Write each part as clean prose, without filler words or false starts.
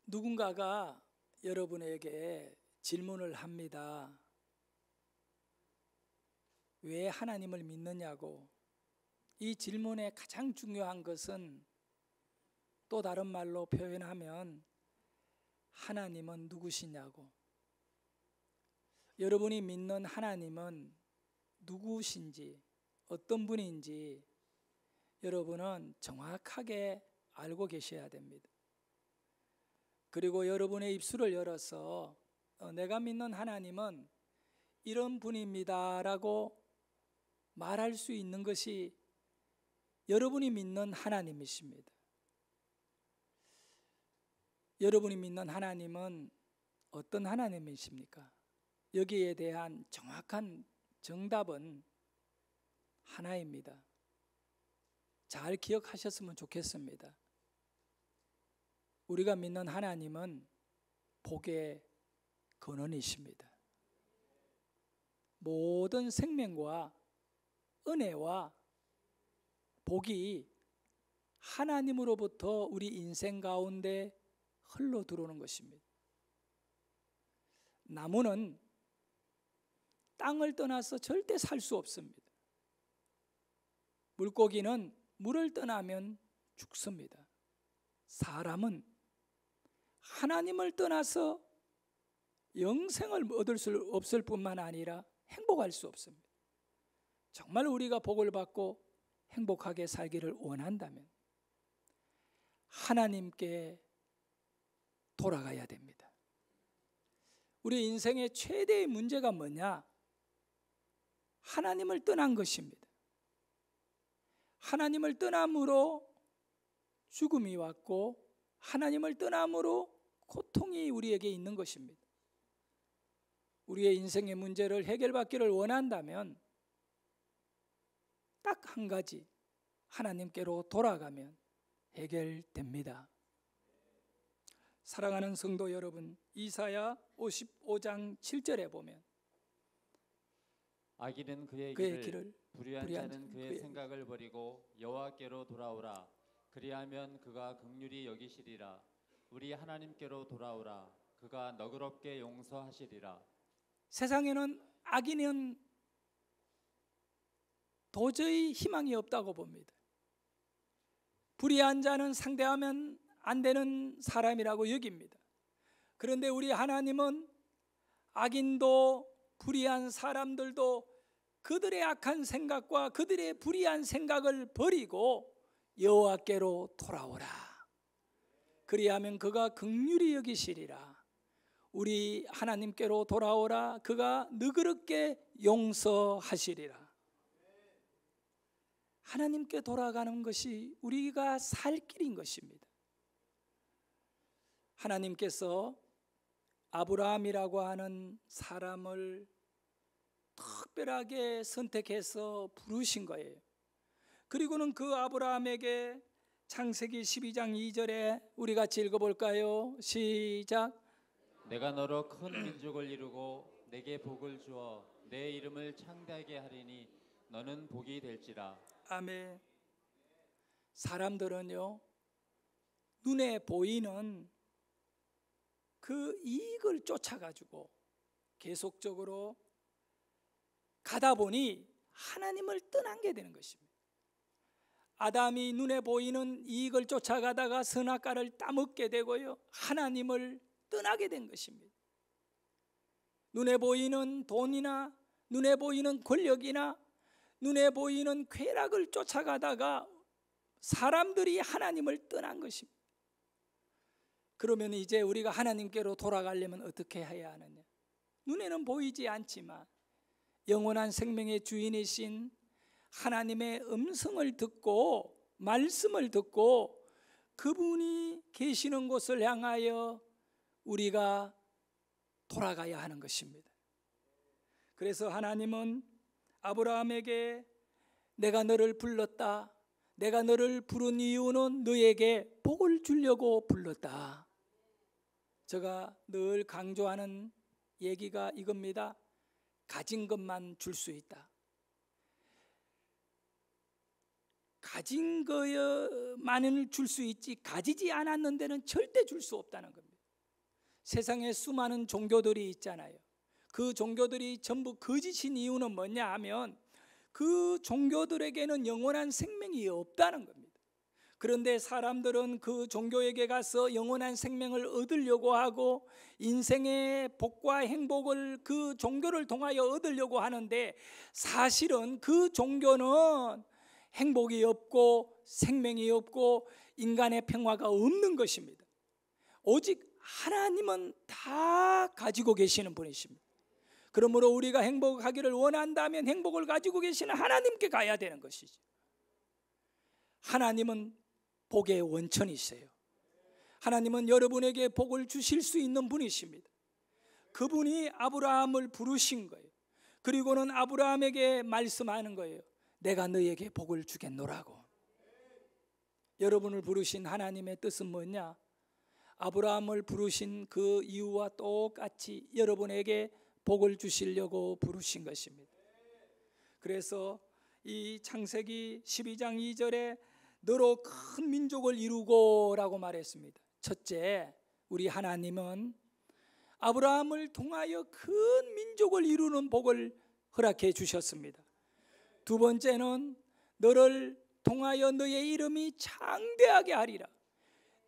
누군가가 여러분에게 질문을 합니다. 왜 하나님을 믿느냐고. 이 질문의 가장 중요한 것은 또 다른 말로 표현하면 하나님은 누구시냐고. 여러분이 믿는 하나님은 누구신지, 어떤 분인지 여러분은 정확하게 알고 계셔야 됩니다. 그리고 여러분의 입술을 열어서 내가 믿는 하나님은 이런 분입니다 라고 말할 수 있는 것이 여러분이 믿는 하나님이십니다. 여러분이 믿는 하나님은 어떤 하나님이십니까? 여기에 대한 정확한 정답은 하나입니다. 잘 기억하셨으면 좋겠습니다. 우리가 믿는 하나님은 복의 근원이십니다. 모든 생명과 은혜와 복이 하나님으로부터 우리 인생 가운데 흘러 들어오는 것입니다. 나무는 땅을 떠나서 절대 살 수 없습니다. 물고기는 물을 떠나면 죽습니다. 사람은 하나님을 떠나서 영생을 얻을 수 없을 뿐만 아니라 행복할 수 없습니다. 정말 우리가 복을 받고 행복하게 살기를 원한다면 하나님께 돌아가야 됩니다. 우리 인생의 최대의 문제가 뭐냐? 하나님을 떠난 것입니다. 하나님을 떠남으로 죽음이 왔고 하나님을 떠남으로 고통이 우리에게 있는 것입니다. 우리의 인생의 문제를 해결받기를 원한다면 딱 한 가지, 하나님께로 돌아가면 해결됩니다. 사랑하는 성도 여러분, 이사야 55장 7절에 보면 악인은 그의 길을, 불의한 자는 그의 생각을 버리고 여호와께로 돌아오라. 그리하면 그가 긍휼히 여기시리라. 우리 하나님께로 돌아오라. 그가 너그럽게 용서하시리라. 세상에는 악인은 도저히 희망이 없다고 봅니다. 불의한 자는 상대하면 안 되는 사람이라고 여깁니다. 그런데 우리 하나님은 악인도 불의한 사람들도 그들의 악한 생각과 그들의 불의한 생각을 버리고 여호와께로 돌아오라. 그리하면 그가 긍휼히 여기시리라. 우리 하나님께로 돌아오라. 그가 너그럽게 용서하시리라. 하나님께 돌아가는 것이 우리가 살 길인 것입니다. 하나님께서 아브라함이라고 하는 사람을 특별하게 선택해서 부르신 거예요. 그리고는 그 아브라함에게 창세기 12장 2절에 우리 같이 읽어볼까요? 시작. 내가 너로 큰 민족을 이루고 내게 복을 주어 내 이름을 창대하게 하리니 너는 복이 될지라. 아멘. 사람들은요, 눈에 보이는 그 이익을 쫓아가지고 계속적으로 가다 보니 하나님을 떠나게 되는 것입니다. 아담이 눈에 보이는 이익을 쫓아가다가 선악과를 따먹게 되고요, 하나님을 떠나게 된 것입니다. 눈에 보이는 돈이나 눈에 보이는 권력이나 눈에 보이는 쾌락을 쫓아가다가 사람들이 하나님을 떠난 것입니다. 그러면 이제 우리가 하나님께로 돌아가려면 어떻게 해야 하느냐? 눈에는 보이지 않지만 영원한 생명의 주인이신 하나님의 음성을 듣고 말씀을 듣고 그분이 계시는 곳을 향하여 우리가 돌아가야 하는 것입니다. 그래서 하나님은 아브라함에게 내가 너를 불렀다. 내가 너를 부른 이유는 너에게 복을 주려고 불렀다. 제가 늘 강조하는 얘기가 이겁니다. 가진 것만 줄 수 있다. 가진 것만을 줄 수 있지 가지지 않았는 데는 절대 줄 수 없다는 겁니다. 세상에 수많은 종교들이 있잖아요. 그 종교들이 전부 거짓인 이유는 뭐냐 하면 그 종교들에게는 영원한 생명이 없다는 겁니다. 그런데 사람들은 그 종교에게 가서 영원한 생명을 얻으려고 하고 인생의 복과 행복을 그 종교를 통하여 얻으려고 하는데, 사실은 그 종교는 행복이 없고 생명이 없고 인간의 평화가 없는 것입니다. 오직 하나님은 다 가지고 계시는 분이십니다. 그러므로 우리가 행복하기를 원한다면 행복을 가지고 계시는 하나님께 가야 되는 것이죠. 하나님은 복의 원천이세요. 하나님은 여러분에게 복을 주실 수 있는 분이십니다. 그분이 아브라함을 부르신 거예요. 그리고는 아브라함에게 말씀하는 거예요. 내가 너에게 복을 주겠노라고. 여러분을 부르신 하나님의 뜻은 뭐냐? 아브라함을 부르신 그 이유와 똑같이 여러분에게 복을 주시려고 부르신 것입니다. 그래서 이 창세기 12장 2절에 너로 큰 민족을 이루고 라고 말했습니다. 첫째, 우리 하나님은 아브라함을 통하여 큰 민족을 이루는 복을 허락해 주셨습니다. 두 번째는 너를 통하여 너의 이름이 장대하게 하리라.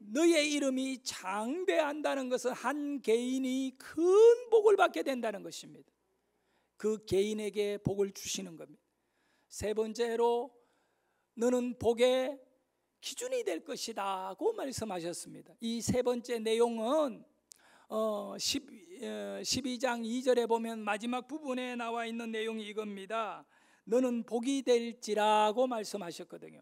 너의 이름이 장대한다는 것은 한 개인이 큰 복을 받게 된다는 것입니다. 그 개인에게 복을 주시는 겁니다. 세 번째로 너는 복의 기준이 될 것이다고 말씀하셨습니다. 이 세 번째 내용은 12장 2절에 보면 마지막 부분에 나와 있는 내용이 이겁니다. 너는 복이 될지라고 말씀하셨거든요.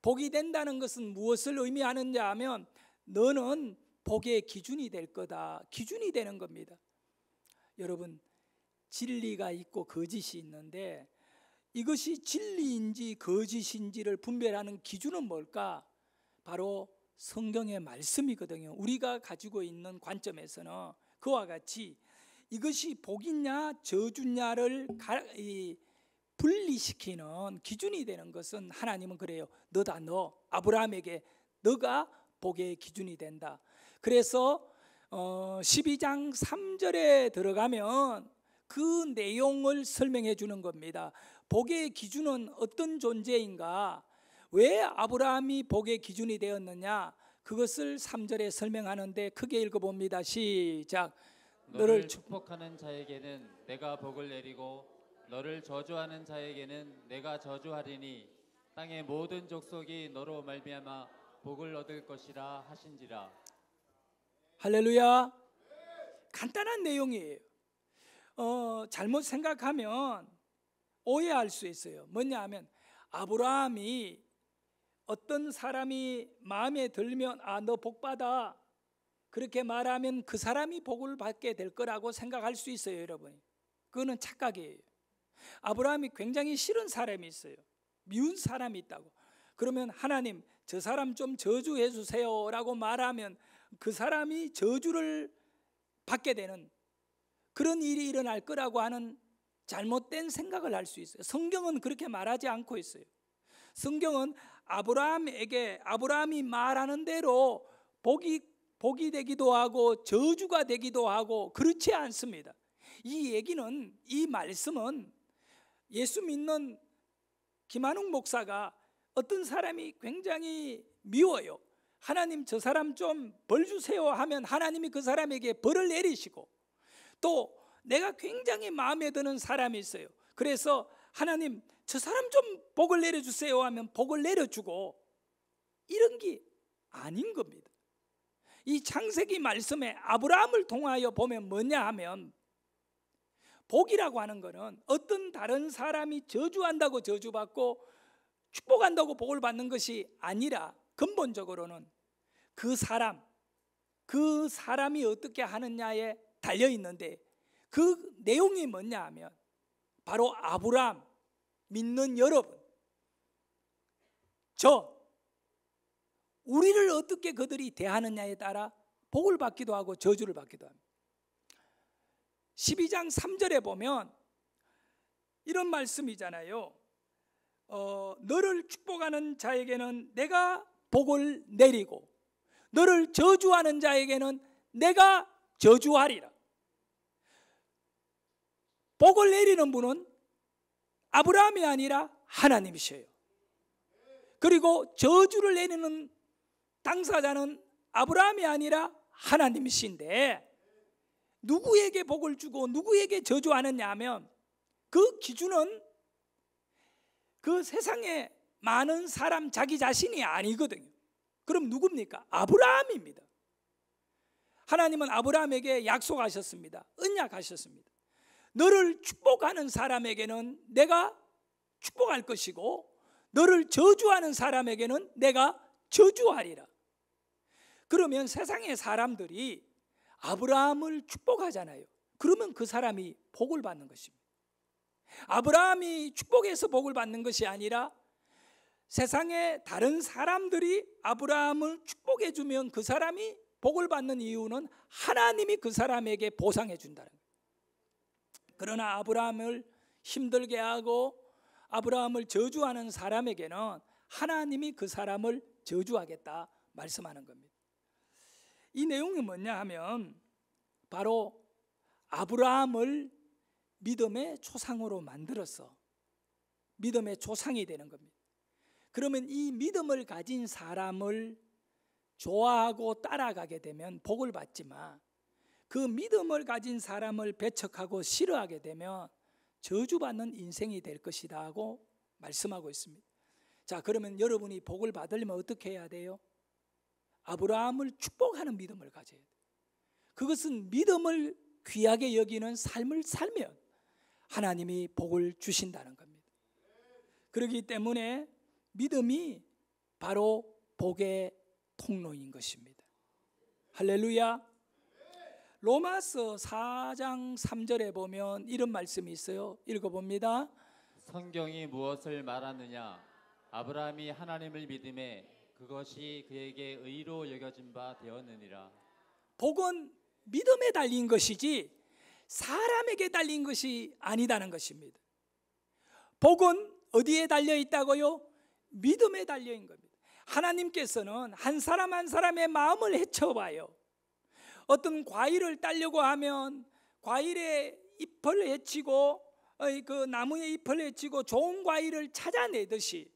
복이 된다는 것은 무엇을 의미하느냐 하면 너는 복의 기준이 될 거다. 기준이 되는 겁니다. 여러분, 진리가 있고 거짓이 있는데 이것이 진리인지 거짓인지를 분별하는 기준은 뭘까? 바로 성경의 말씀이거든요. 우리가 가지고 있는 관점에서는 그와 같이 이것이 복이냐 저주냐를 분리시키는 기준이 되는 것은 하나님은 그래요. 너다 너. 아브라함에게 너가 복의 기준이 된다. 그래서 12장 3절에 들어가면 그 내용을 설명해 주는 겁니다. 복의 기준은 어떤 존재인가? 왜 아브라함이 복의 기준이 되었느냐? 그것을 3절에 설명하는데 크게 읽어봅니다. 시작. 너를 축복하는 자에게는 내가 복을 내리고 너를 저주하는 자에게는 내가 저주하리니 땅의 모든 족속이 너로 말미암아 복을 얻을 것이라 하신지라. 할렐루야. 간단한 내용이에요. 잘못 생각하면 오해할 수 있어요. 뭐냐 하면 아브라함이 어떤 사람이 마음에 들면 너 복 받아 그렇게 말하면 그 사람이 복을 받게 될 거라고 생각할 수 있어요. 여러분, 그거는 착각이에요. 아브라함이 굉장히 싫은 사람이 있어요. 미운 사람이 있다고. 그러면 하나님 저 사람 좀 저주해 주세요 라고 말하면 그 사람이 저주를 받게 되는 그런 일이 일어날 거라고 하는 잘못된 생각을 할 수 있어요. 성경은 그렇게 말하지 않고 있어요. 성경은 아브라함이 말하는 대로 복이 되기도 하고 저주가 되기도 하고 그렇지 않습니다. 이 말씀은 예수 믿는 김한웅 목사가 어떤 사람이 굉장히 미워요. 하나님 저 사람 좀 벌 주세요 하면 하나님이 그 사람에게 벌을 내리시고, 또 내가 굉장히 마음에 드는 사람이 있어요. 그래서 하나님 저 사람 좀 복을 내려주세요 하면 복을 내려주고, 이런 게 아닌 겁니다. 이 창세기 말씀에 아브라함을 통하여 보면 뭐냐 하면 복이라고 하는 것은 어떤 다른 사람이 저주한다고 저주받고 축복한다고 복을 받는 것이 아니라 근본적으로는 그 사람이 어떻게 하느냐에 달려 있는데, 그 내용이 뭐냐 하면 바로 아브라함 믿는 여러분, 우리를 어떻게 그들이 대하느냐에 따라 복을 받기도 하고 저주를 받기도 합니다. 12장 3절에 보면 이런 말씀이잖아요. 너를 축복하는 자에게는 내가 복을 내리고 너를 저주하는 자에게는 내가 저주하리라. 복을 내리는 분은 아브라함이 아니라 하나님이셔요. 그리고 저주를 내리는 당사자는 아브라함이 아니라 하나님이신데, 누구에게 복을 주고 누구에게 저주하느냐 하면 그 기준은 그 세상에 많은 사람 자기 자신이 아니거든요. 그럼 누굽니까? 아브라함입니다. 하나님은 아브라함에게 약속하셨습니다. 언약하셨습니다. 너를 축복하는 사람에게는 내가 축복할 것이고 너를 저주하는 사람에게는 내가 저주하리라. 그러면 세상의 사람들이 아브라함을 축복하잖아요. 그러면 그 사람이 복을 받는 것입니다. 아브라함이 축복해서 복을 받는 것이 아니라 세상의 다른 사람들이 아브라함을 축복해 주면 그 사람이 복을 받는 이유는 하나님이 그 사람에게 보상해 준다는 거예요. 그러나 아브라함을 힘들게 하고 아브라함을 저주하는 사람에게는 하나님이 그 사람을 저주하겠다 말씀하는 겁니다. 이 내용이 뭐냐 하면 바로 아브라함을 믿음의 조상으로 만들어서 믿음의 조상이 되는 겁니다. 그러면 이 믿음을 가진 사람을 좋아하고 따라가게 되면 복을 받지만 그 믿음을 가진 사람을 배척하고 싫어하게 되면 저주받는 인생이 될 것이다 하고 말씀하고 있습니다. 자, 그러면 여러분이 복을 받으려면 어떻게 해야 돼요? 아브라함을 축복하는 믿음을 가져야 돼요. 그것은 믿음을 귀하게 여기는 삶을 살면 하나님이 복을 주신다는 겁니다. 그렇기 때문에 믿음이 바로 복의 통로인 것입니다. 할렐루야. 로마서 4장 3절에 보면 이런 말씀이 있어요. 읽어봅니다. 성경이 무엇을 말하느냐? 아브라함이 하나님을 믿음에 그것이 그에게 의로 여겨진 바 되었느니라. 복은 믿음에 달린 것이지 사람에게 달린 것이 아니다는 것입니다. 복은 어디에 달려 있다고요? 믿음에 달려 있는 겁니다. 하나님께서는 한 사람 한 사람의 마음을 헤쳐봐요. 어떤 과일을 따려고 하면 과일의 잎을 헤치고 그 나무의 잎을 헤치고 좋은 과일을 찾아내듯이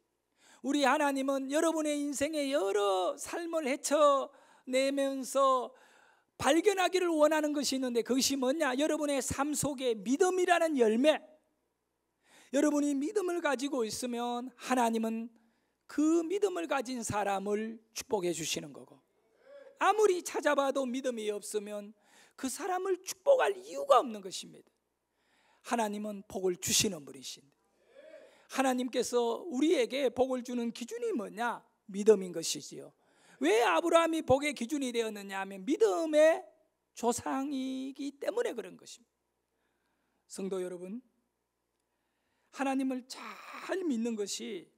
우리 하나님은 여러분의 인생의 여러 삶을 헤쳐내면서 발견하기를 원하는 것이 있는데 그것이 뭐냐? 여러분의 삶 속에 믿음이라는 열매. 여러분이 믿음을 가지고 있으면 하나님은 그 믿음을 가진 사람을 축복해 주시는 거고, 아무리 찾아봐도 믿음이 없으면 그 사람을 축복할 이유가 없는 것입니다. 하나님은 복을 주시는 분이신데, 하나님께서 우리에게 복을 주는 기준이 뭐냐? 믿음인 것이지요. 왜 아브라함이 복의 기준이 되었느냐 하면 믿음의 조상이기 때문에 그런 것입니다. 성도 여러분, 하나님을 잘 믿는 것이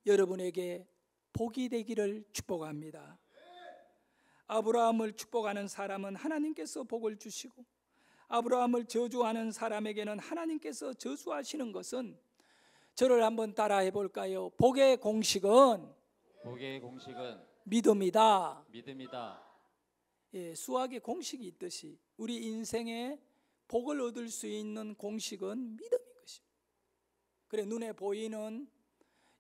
여러분에게 복이 되기를 축복합니다. 아브라함을 축복하는 사람은 하나님께서 복을 주시고, 아브라함을 저주하는 사람에게는 하나님께서 저주하시는 것은, 저를 한번 따라해 볼까요? 복의 공식은 믿음이다. 예, 수학의 공식이 있듯이 우리 인생에 복을 얻을 수 있는 공식은 믿음인 것입니다. 그래, 눈에 보이는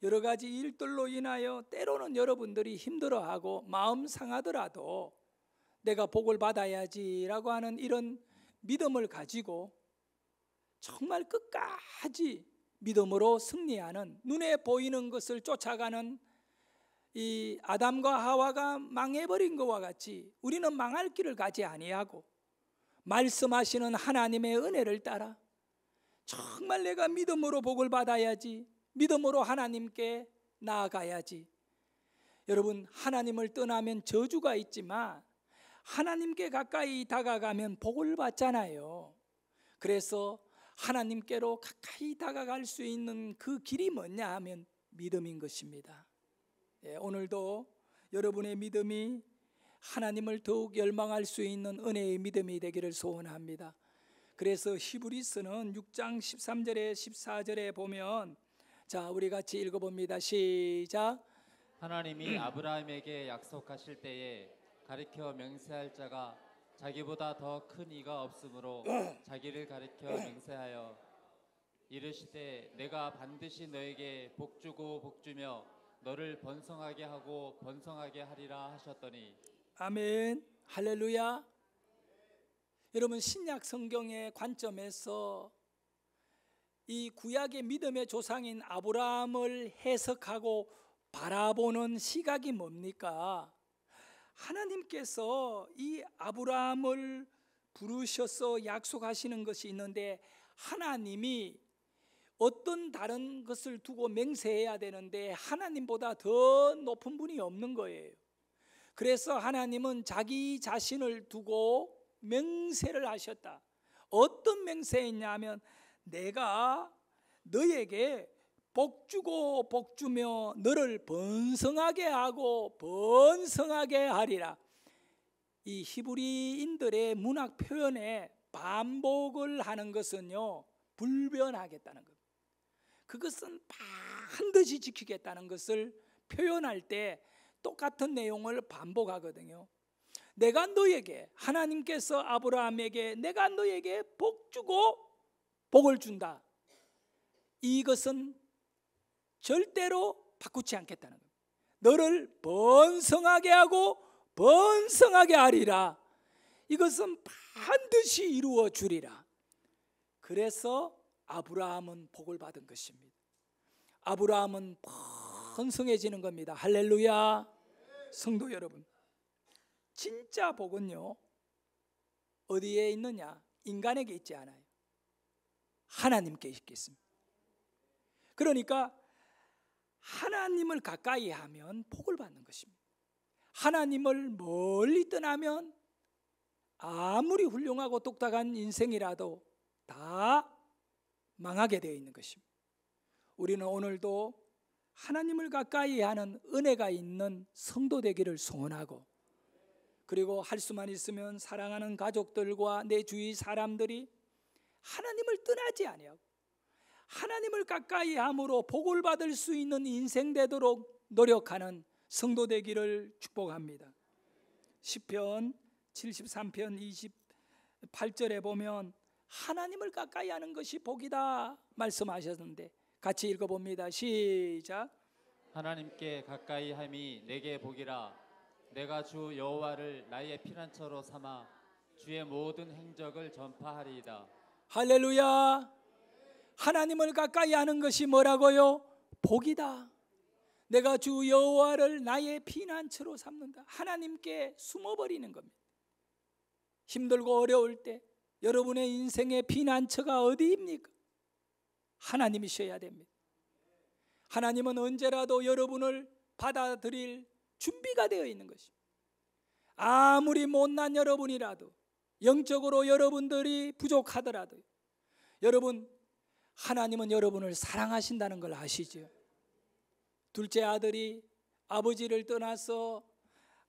여러 가지 일들로 인하여 때로는 여러분들이 힘들어하고 마음 상하더라도 내가 복을 받아야지라고 하는 이런 믿음을 가지고 정말 끝까지 믿음으로 승리하는, 눈에 보이는 것을 쫓아가는 이 아담과 하와가 망해버린 것과 같이 우리는 망할 길을 가지 아니하고 말씀하시는 하나님의 은혜를 따라 정말 내가 믿음으로 복을 받아야지, 믿음으로 하나님께 나아가야지. 여러분, 하나님을 떠나면 저주가 있지만 하나님께 가까이 다가가면 복을 받잖아요. 그래서 하나님께로 가까이 다가갈 수 있는 그 길이 뭐냐 하면 믿음인 것입니다. 예, 오늘도 여러분의 믿음이 하나님을 더욱 열망할 수 있는 은혜의 믿음이 되기를 소원합니다. 그래서 히브리서는 6장 13절에 14절에 보면, 자, 우리 같이 읽어봅니다. 시작. 하나님이 아브라함에게 약속하실 때에 가리켜 명세할 자가 자기보다 더 큰 이가 없으므로 자기를 가리켜 맹세하여 이르시되 내가 반드시 너에게 복주고 복주며 너를 번성하게 하고 번성하게 하리라 하셨더니. 아멘. 할렐루야. 여러분, 신약 성경의 관점에서 이 구약의 믿음의 조상인 아브라함을 해석하고 바라보는 시각이 뭡니까? 하나님께서 이 아브라함을 부르셔서 약속하시는 것이 있는데, 하나님이 어떤 다른 것을 두고 맹세해야 되는데 하나님보다 더 높은 분이 없는 거예요. 그래서 하나님은 자기 자신을 두고 맹세를 하셨다. 어떤 맹세했냐면, 내가 너에게 복주고 복주며 너를 번성하게 하고 번성하게 하리라. 이 히브리인들의 문학 표현에 반복을 하는 것은요, 불변하겠다는 것, 그것은 반드시 지키겠다는 것을 표현할 때 똑같은 내용을 반복하거든요. 내가 너에게, 하나님께서 아브라함에게 내가 너에게 복주고 복을 준다. 이것은 절대로 바꾸지 않겠다는 겁니다. 너를 번성하게 하고 번성하게 하리라. 이것은 반드시 이루어 주리라. 그래서 아브라함은 복을 받은 것입니다. 아브라함은 번성해지는 겁니다. 할렐루야. 성도 여러분, 진짜 복은요, 어디에 있느냐? 인간에게 있지 않아요. 하나님께 있겠습니다. 그러니까 하나님을 가까이 하면 복을 받는 것입니다. 하나님을 멀리 떠나면 아무리 훌륭하고 똑딱한 인생이라도 다 망하게 되어 있는 것입니다. 우리는 오늘도 하나님을 가까이 하는 은혜가 있는 성도 되기를 소원하고, 그리고 할 수만 있으면 사랑하는 가족들과 내 주위 사람들이 하나님을 떠나지 아니하고 하나님을 가까이 함으로 복을 받을 수 있는 인생 되도록 노력하는 성도 되기를 축복합니다. 시편 73편 28절에 보면 하나님을 가까이 하는 것이 복이다 말씀하셨는데, 같이 읽어봅니다. 시작. 하나님께 가까이 함이 내게 복이라. 내가 주 여호와를 나의 피난처로 삼아 주의 모든 행적을 전파하리이다. 할렐루야. 하나님을 가까이 하는 것이 뭐라고요? 복이다. 내가 주 여호와를 나의 피난처로 삼는다. 하나님께 숨어버리는 겁니다. 힘들고 어려울 때 여러분의 인생의 피난처가 어디입니까? 하나님이셔야 됩니다. 하나님은 언제라도 여러분을 받아들일 준비가 되어 있는 것입니다. 아무리 못난 여러분이라도, 영적으로 여러분들이 부족하더라도, 여러분, 하나님은 여러분을 사랑하신다는 걸 아시죠? 둘째 아들이 아버지를 떠나서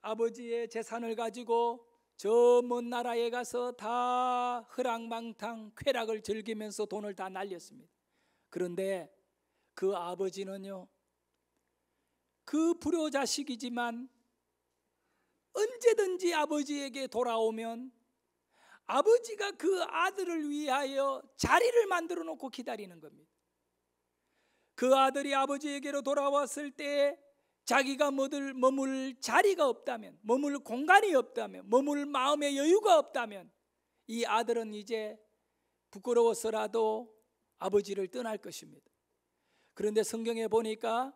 아버지의 재산을 가지고 저 먼 나라에 가서 다 허랑방탕 쾌락을 즐기면서 돈을 다 날렸습니다. 그런데 그 아버지는요, 그 불효자식이지만 언제든지 아버지에게 돌아오면 아버지가 그 아들을 위하여 자리를 만들어 놓고 기다리는 겁니다. 그 아들이 아버지에게로 돌아왔을 때 자기가 머물 자리가 없다면, 머물 공간이 없다면, 머물 마음의 여유가 없다면 이 아들은 이제 부끄러워서라도 아버지를 떠날 것입니다. 그런데 성경에 보니까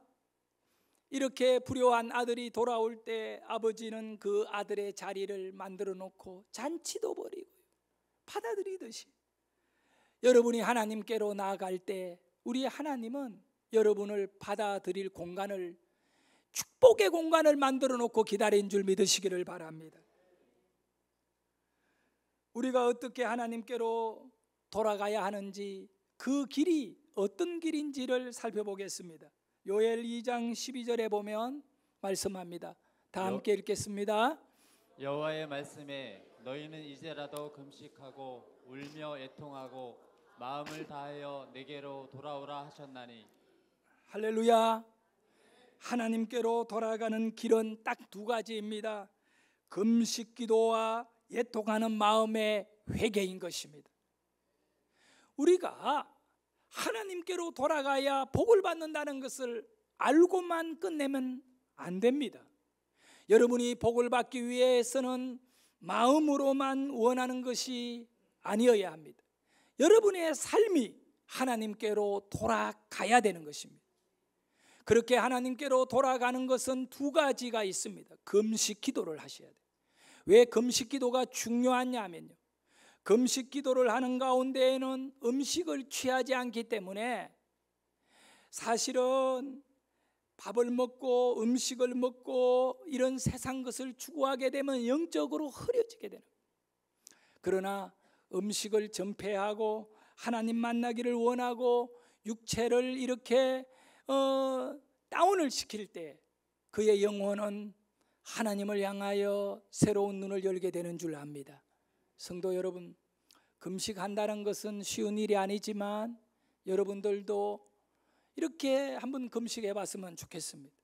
이렇게 불효한 아들이 돌아올 때 아버지는 그 아들의 자리를 만들어 놓고 잔치도 벌이고 받아들이듯이, 여러분이 하나님께로 나아갈 때 우리 하나님은 여러분을 받아들일 공간을, 축복의 공간을 만들어 놓고 기다린 줄 믿으시기를 바랍니다. 우리가 어떻게 하나님께로 돌아가야 하는지, 그 길이 어떤 길인지를 살펴보겠습니다. 요엘 2장 12절에 보면 말씀합니다. 다 함께 읽겠습니다. 여호와의 말씀에 너희는 이제라도 금식하고 울며 애통하고 마음을 다하여 내게로 돌아오라 하셨나니. 할렐루야. 하나님께로 돌아가는 길은 딱 두 가지입니다. 금식 기도와 애통하는 마음의 회개인 것입니다. 우리가 하나님께로 돌아가야 복을 받는다는 것을 알고만 끝내면 안 됩니다. 여러분이 복을 받기 위해서는 마음으로만 원하는 것이 아니어야 합니다. 여러분의 삶이 하나님께로 돌아가야 되는 것입니다. 그렇게 하나님께로 돌아가는 것은 두 가지가 있습니다. 금식 기도를 하셔야 돼요. 왜 금식 기도가 중요하냐 하면요, 금식 기도를 하는 가운데에는 음식을 취하지 않기 때문에 사실은 밥을 먹고 음식을 먹고 이런 세상 것을 추구하게 되면 영적으로 흐려지게 되는 거예요. 그러나 음식을 전폐하고 하나님 만나기를 원하고 육체를 이렇게 다운을 시킬 때 그의 영혼은 하나님을 향하여 새로운 눈을 열게 되는 줄 압니다. 성도 여러분, 금식한다는 것은 쉬운 일이 아니지만 여러분들도 이렇게 한번 금식해 봤으면 좋겠습니다.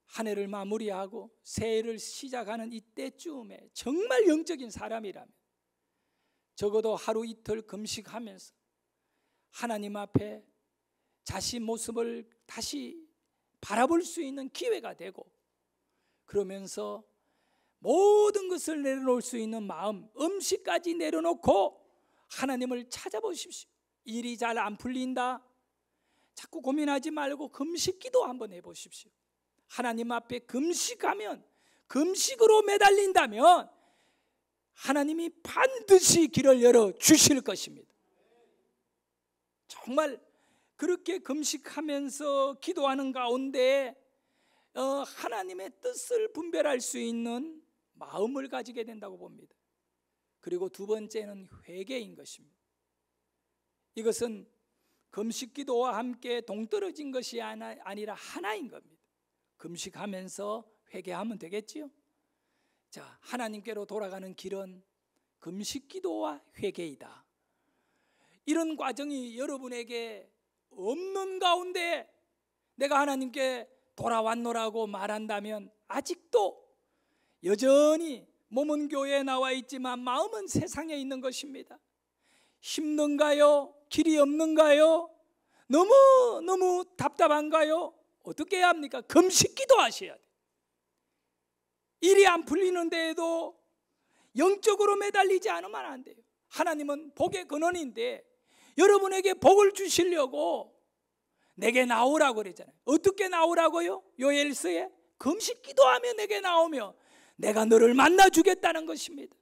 한 해를 마무리하고 새해를 시작하는 이때쯤에 정말 영적인 사람이라면 적어도 하루 이틀 금식하면서 하나님 앞에 자신 모습을 다시 바라볼 수 있는 기회가 되고, 그러면서 모든 것을 내려놓을 수 있는 마음, 음식까지 내려놓고 하나님을 찾아보십시오. 일이 잘 안 풀린다, 자꾸 고민하지 말고 금식 기도 한번 해보십시오. 하나님 앞에 금식하면, 금식으로 매달린다면 하나님이 반드시 길을 열어 주실 것입니다. 정말 그렇게 금식하면서 기도하는 가운데 하나님의 뜻을 분별할 수 있는 마음을 가지게 된다고 봅니다. 그리고 두 번째는 회개인 것입니다. 이것은 금식 기도와 함께 동떨어진 것이 아니라 하나인 겁니다. 금식하면서 회개하면 되겠지요. 자, 하나님께로 돌아가는 길은 금식 기도와 회개이다. 이런 과정이 여러분에게 없는 가운데 내가 하나님께 돌아왔노라고 말한다면 아직도 여전히 몸은 교회에 나와 있지만 마음은 세상에 있는 것입니다. 힘든가요? 길이 없는가요? 너무 답답한가요? 어떻게 해야 합니까? 금식 기도하셔야 돼요. 일이 안 풀리는 데에도 영적으로 매달리지 않으면 안 돼요. 하나님은 복의 근원인데 여러분에게 복을 주시려고 내게 나오라고 그랬잖아요. 어떻게 나오라고요? 요엘서에 금식 기도하며 내게 나오며 내가 너를 만나 주겠다는 것입니다.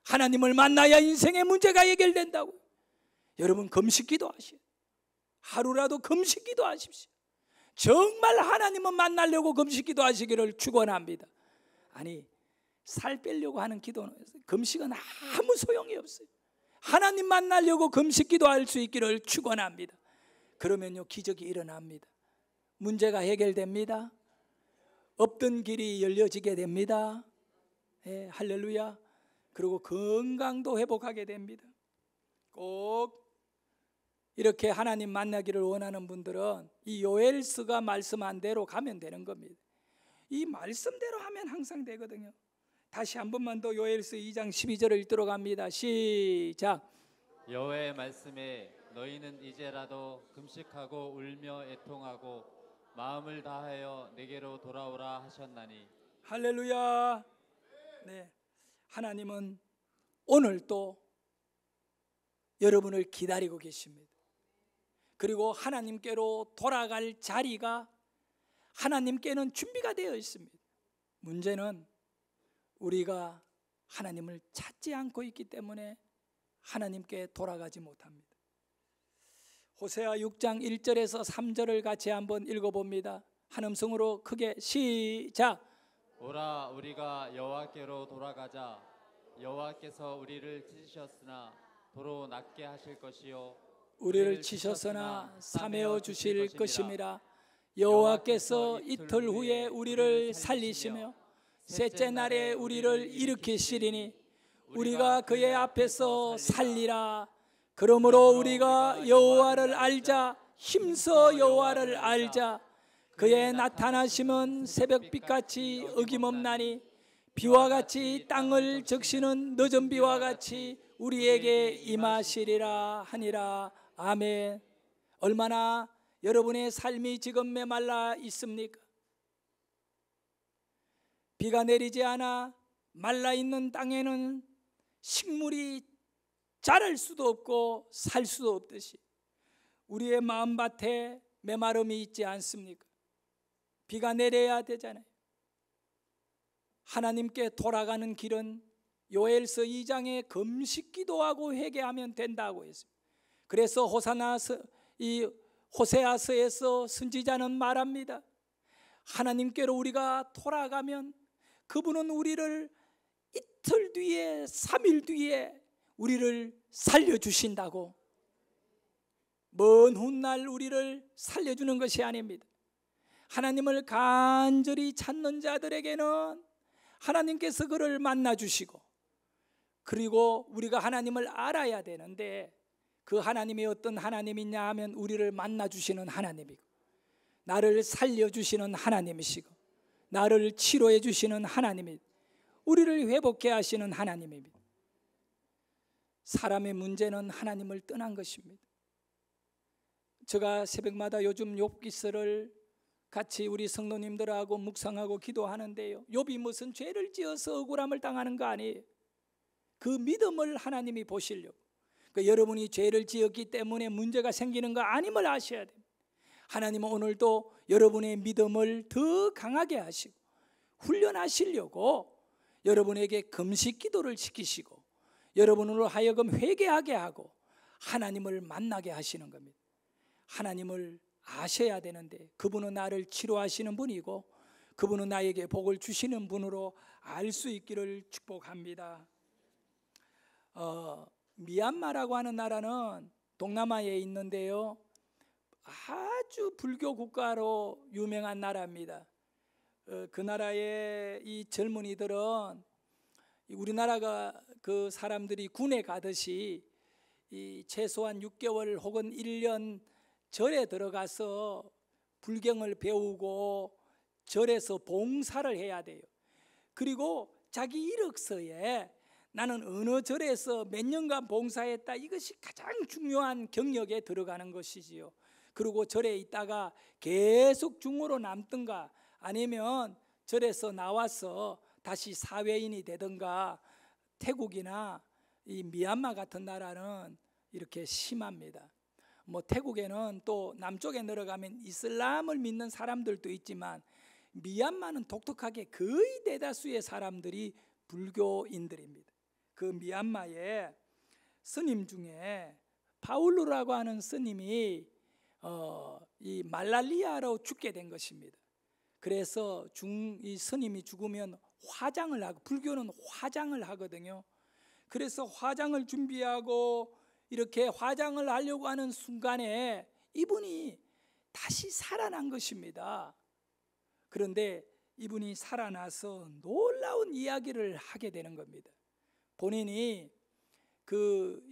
하나님을 만나야 인생의 문제가 해결된다고요. 여러분 금식 기도하시오. 하루라도 금식 기도하십시오. 정말 하나님을 만나려고 금식 기도하시기를 축원합니다. 아니, 살 빼려고 하는 기도는, 금식은 아무 소용이 없어요. 하나님 만나려고 금식 기도할 수 있기를 축원합니다. 그러면요 기적이 일어납니다. 문제가 해결됩니다. 없던 길이 열려지게 됩니다. 예, 할렐루야. 그리고 건강도 회복하게 됩니다. 꼭 이렇게 하나님 만나기를 원하는 분들은 이 요엘서가 말씀한 대로 가면 되는 겁니다. 이 말씀대로 하면 항상 되거든요. 다시 한 번만 더 요엘서 2장 12절을 읽도록 합니다. 시작. 여호와의 말씀에 너희는 이제라도 금식하고 울며 애통하고 마음을 다하여 내게로 돌아오라 하셨나니. 할렐루야. 네, 하나님은 오늘 또 여러분을 기다리고 계십니다. 그리고 하나님께로 돌아갈 자리가 하나님께는 준비가 되어 있습니다. 문제는 우리가 하나님을 찾지 않고 있기 때문에 하나님께 돌아가지 못합니다. 호세아 6장 1절에서 3절을 같이 한번 읽어봅니다. 한 음성으로 크게 시작. 오라 우리가 여호와께로 돌아가자. 여호와께서 우리를 찢으셨으나 도로 낫게 하실 것이요 우리를 치셨으나 사매어 주실 것임이라. 여호와께서 이틀 후에 우리를 살리시며 셋째 날에 우리를 일으키시리니 우리가 그의 앞에서 살리라. 그러므로 우리가 여호와를 알자. 힘써 여호와를 알자. 그의 나타나심은 새벽빛같이 어김없나니 비와 같이 땅을 적시는 늦은 비와 같이 우리에게 임하시리라 하니라. 아멘. 얼마나 여러분의 삶이 지금 메말라 있습니까? 비가 내리지 않아 말라 있는 땅에는 식물이 자랄 수도 없고 살 수도 없듯이 우리의 마음밭에 메마름이 있지 않습니까? 비가 내려야 되잖아요. 하나님께 돌아가는 길은 요엘서 2장에 금식 기도하고 회개하면 된다고 했습니다. 그래서 호세아서에서 선지자는 말합니다. 하나님께로 우리가 돌아가면 그분은 우리를 이틀 뒤에 3일 뒤에 우리를 살려주신다고. 먼 훗날 우리를 살려주는 것이 아닙니다. 하나님을 간절히 찾는 자들에게는 하나님께서 그를 만나주시고, 그리고 우리가 하나님을 알아야 되는데 그 하나님이 어떤 하나님이냐 하면 우리를 만나주시는 하나님이고, 나를 살려주시는 하나님이시고, 나를 치료해 주시는 하나님이, 우리를 회복해 하시는 하나님입니다. 사람의 문제는 하나님을 떠난 것입니다. 제가 새벽마다 요즘 욥기서를 같이 우리 성도님들하고 묵상하고 기도하는데요, 욥이 무슨 죄를 지어서 억울함을 당하는 거 아니에요. 그 믿음을 하나님이 보시려고. 그러니까 여러분이 죄를 지었기 때문에 문제가 생기는 거 아님을 아셔야 됩니다. 하나님은 오늘도 여러분의 믿음을 더 강하게 하시고 훈련하시려고 여러분에게 금식 기도를 시키시고 여러분으로 하여금 회개하게 하고 하나님을 만나게 하시는 겁니다. 하나님을 아셔야 되는데 그분은 나를 치료하시는 분이고 그분은 나에게 복을 주시는 분으로 알 수 있기를 축복합니다. 미얀마라고 하는 나라는 동남아에 있는데요, 아주 불교 국가로 유명한 나라입니다. 그 나라의 이 젊은이들은 우리나라가 그 사람들이 군에 가듯이 이 최소한 6개월 혹은 1년 절에 들어가서 불경을 배우고 절에서 봉사를 해야 돼요. 그리고 자기 이력서에 나는 어느 절에서 몇 년간 봉사했다, 이것이 가장 중요한 경력에 들어가는 것이지요. 그리고 절에 있다가 계속 중으로 남든가 아니면 절에서 나와서 다시 사회인이 되든가, 태국이나 이 미얀마 같은 나라는 이렇게 심합니다. 뭐 태국에는 또 남쪽에 내려가면 이슬람을 믿는 사람들도 있지만 미얀마는 독특하게 거의 대다수의 사람들이 불교인들입니다. 그 미얀마의 스님 중에 파울루라고 하는 스님이 이 말랄리아로 죽게 된 것입니다. 그래서 이 스님이 죽으면 화장을 하고, 불교는 화장을 하거든요. 그래서 화장을 준비하고 이렇게 화장을 하려고 하는 순간에 이분이 다시 살아난 것입니다. 그런데 이분이 살아나서 놀라운 이야기를 하게 되는 겁니다. 본인이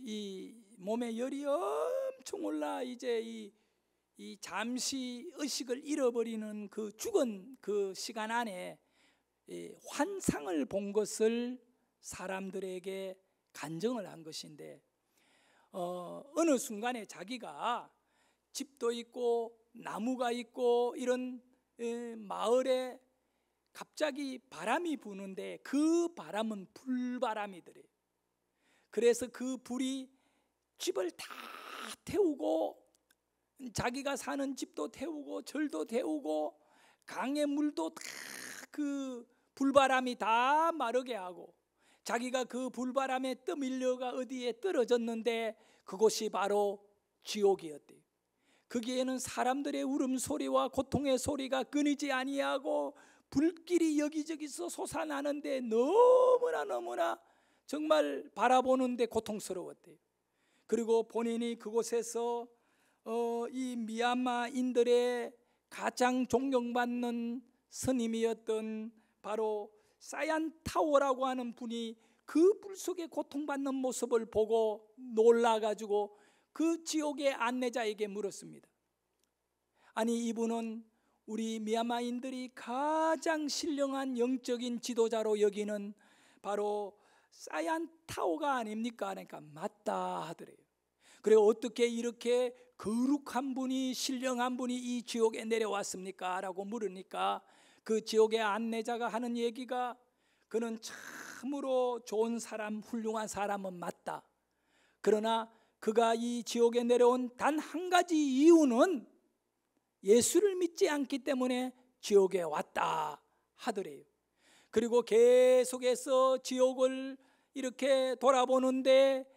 이 몸에 열이 엄청 올라 이제 이 잠시 의식을 잃어버리는 그 죽은 그 시간 안에 환상을 본 것을 사람들에게 간증을 한 것인데, 어느 순간에 자기가 집도 있고 나무가 있고 이런 마을에 갑자기 바람이 부는데 그 바람은 불바람이더래요. 그래서 그 불이 집을 다 태우고 자기가 사는 집도 태우고 절도 태우고 강의 물도 다 그 불바람이 다 마르게 하고, 자기가 그 불바람에 떠밀려가 어디에 떨어졌는데 그곳이 바로 지옥이었대요. 거기에는 사람들의 울음소리와 고통의 소리가 끊이지 아니하고 불길이 여기저기서 솟아나는데 너무나 정말 바라보는데 고통스러웠대요. 그리고 본인이 그곳에서 이 미얀마인들의 가장 존경받는 스님이었던 바로 사얀타오라고 하는 분이 그 불 속에 고통받는 모습을 보고 놀라가지고 그 지옥의 안내자에게 물었습니다. 아니, 이분은 우리 미얀마인들이 가장 신령한 영적인 지도자로 여기는 바로 사얀타오가 아닙니까? 그러니까 맞다 하더래요. 그리고 어떻게 이렇게 거룩한 분이, 신령한 분이 이 지옥에 내려왔습니까? 라고 물으니까 그 지옥의 안내자가 하는 얘기가, 그는 참으로 좋은 사람, 훌륭한 사람은 맞다. 그러나 그가 이 지옥에 내려온 단 한 가지 이유는 예수를 믿지 않기 때문에 지옥에 왔다 하더래요. 그리고 계속해서 지옥을 이렇게 돌아보는데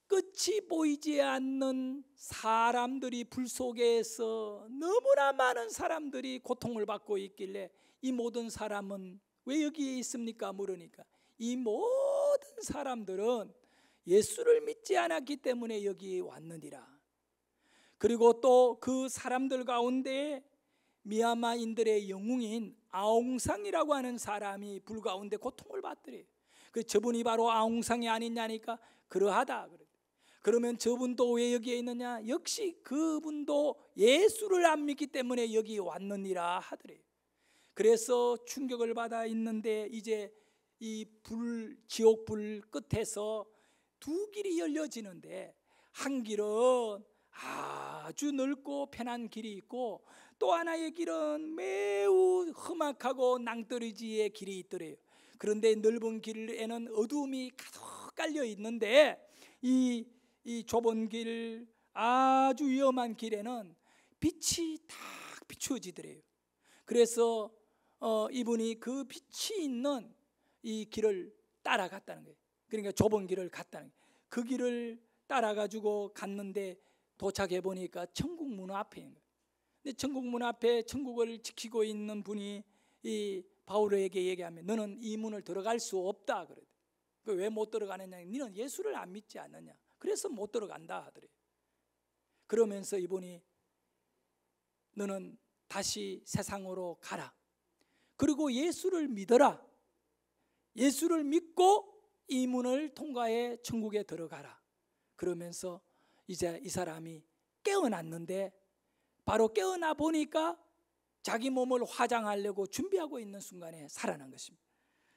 끝이 보이지 않는 사람들이, 불 속에서 너무나 많은 사람들이 고통을 받고 있길래 이 모든 사람은 왜 여기에 있습니까? 물으니까 이 모든 사람들은 예수를 믿지 않았기 때문에 여기 왔느니라. 그리고 또 그 사람들 가운데 미얀마인들의 영웅인 아웅상이라고 하는 사람이 불 가운데 고통을 받더래요. 그 저분이 바로 아웅상이 아니냐니까 그러하다. 그러면 저분도 왜 여기에 있느냐? 역시 그분도 예수를 안 믿기 때문에 여기 왔느니라 하더래요. 그래서 충격을 받아 있는데 이제 이 지옥 불 끝에서 두 길이 열려지는데, 한 길은 아주 넓고 편한 길이 있고 또 하나의 길은 매우 험악하고 낭떠러지의 길이 있더래요. 그런데 넓은 길에는 어두움이 가득 깔려 있는데 이 좁은 길, 아주 위험한 길에는 빛이 딱 비추어지더래요. 그래서 이분이 그 빛이 있는 이 길을 따라갔다는 거예요. 그러니까 좁은 길을 갔다는 거예요. 그 길을 따라가지고 갔는데 도착해 보니까 천국 문 앞에 있는 거예요. 근데 천국 문 앞에 천국을 지키고 있는 분이 이 바울에게 얘기하면 너는 이 문을 들어갈 수 없다 그래요. 왜 못 들어가느냐? 너는 예수를 안 믿지 않느냐? 그래서 못 들어간다 하더래요. 그러면서 이분이 너는 다시 세상으로 가라. 그리고 예수를 믿어라. 예수를 믿고 이 문을 통과해 천국에 들어가라. 그러면서 이제 이 사람이 깨어났는데, 바로 깨어나 보니까 자기 몸을 화장하려고 준비하고 있는 순간에 살아난 것입니다.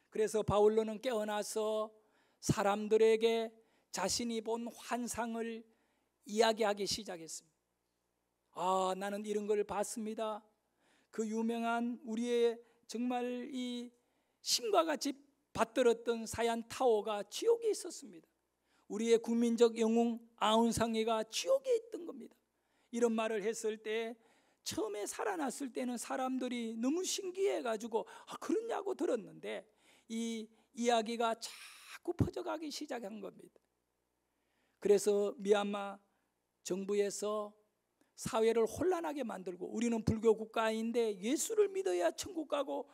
그래서 바울로는 깨어나서 사람들에게 자신이 본 환상을 이야기하기 시작했습니다. 나는 이런 걸 봤습니다. 그 유명한 우리의 정말 이 신과 같이 받들었던 사얀타오가 지옥에 있었습니다. 우리의 국민적 영웅 아웅상이가 지옥에 있던 겁니다. 이런 말을 했을 때 처음에 살아났을 때는 사람들이 너무 신기해가지고 그러냐고 들었는데 이 이야기가 자꾸 퍼져가기 시작한 겁니다. 그래서 미얀마 정부에서 사회를 혼란하게 만들고, 우리는 불교 국가인데 예수를 믿어야 천국 가고,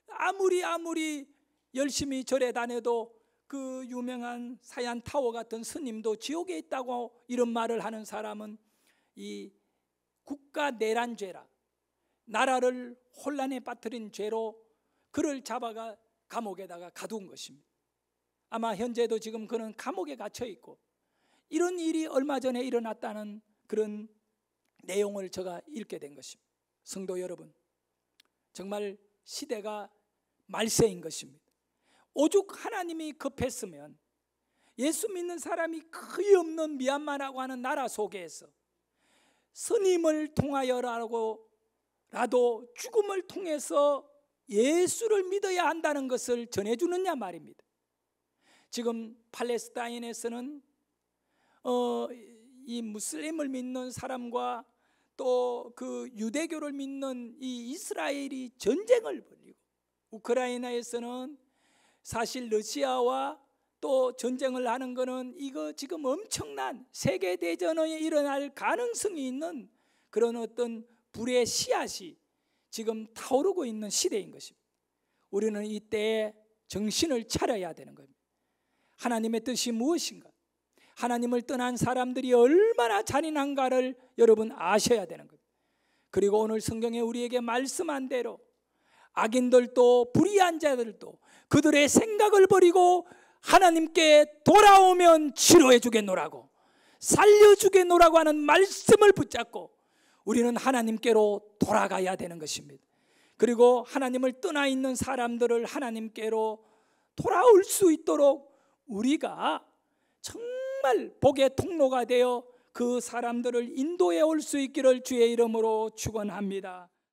아무리 열심히 절에 다녀도 그 유명한 사얀타오 같은 스님도 지옥에 있다고 이런 말을 하는 사람은 이 국가 내란죄라, 나라를 혼란에 빠뜨린 죄로 그를 잡아가 감옥에다가 가둔 것입니다. 아마 현재도 지금 그는 감옥에 갇혀 있고, 이런 일이 얼마 전에 일어났다는 그런 내용을 제가 읽게 된 것입니다. 성도 여러분, 정말 시대가 말세인 것입니다. 오죽 하나님이 급했으면 예수 믿는 사람이 거의 없는 미얀마라고 하는 나라 속에서 스님을 통하여라도 죽음을 통해서 예수를 믿어야 한다는 것을 전해주느냐 말입니다. 지금 팔레스타인에서는 이 무슬림을 믿는 사람과 또 그 유대교를 믿는 이 이스라엘이 전쟁을 벌이고, 우크라이나에서는 사실 러시아와 또 전쟁을 하는 것은 이거 지금 엄청난 세계대전에 일어날 가능성이 있는 그런 어떤 불의 씨앗이 지금 타오르고 있는 시대인 것입니다. 우리는 이때에 정신을 차려야 되는 겁니다. 하나님의 뜻이 무엇인가? 하나님을 떠난 사람들이 얼마나 잔인한가를 여러분 아셔야 되는 겁니다. 그리고 오늘 성경에 우리에게 말씀한 대로 악인들도 불의한 자들도 그들의 생각을 버리고 하나님께 돌아오면 치료해 주겠노라고, 살려 주겠노라고 하는 말씀을 붙잡고 우리는 하나님께로 돌아가야 되는 것입니다. 그리고 하나님을 떠나 있는 사람들을 하나님께로 돌아올 수 있도록 우리가 정말 복의 통로가 되어 그 사람들을 인도해 올 수 있기를 주의 이름으로 축원합니다.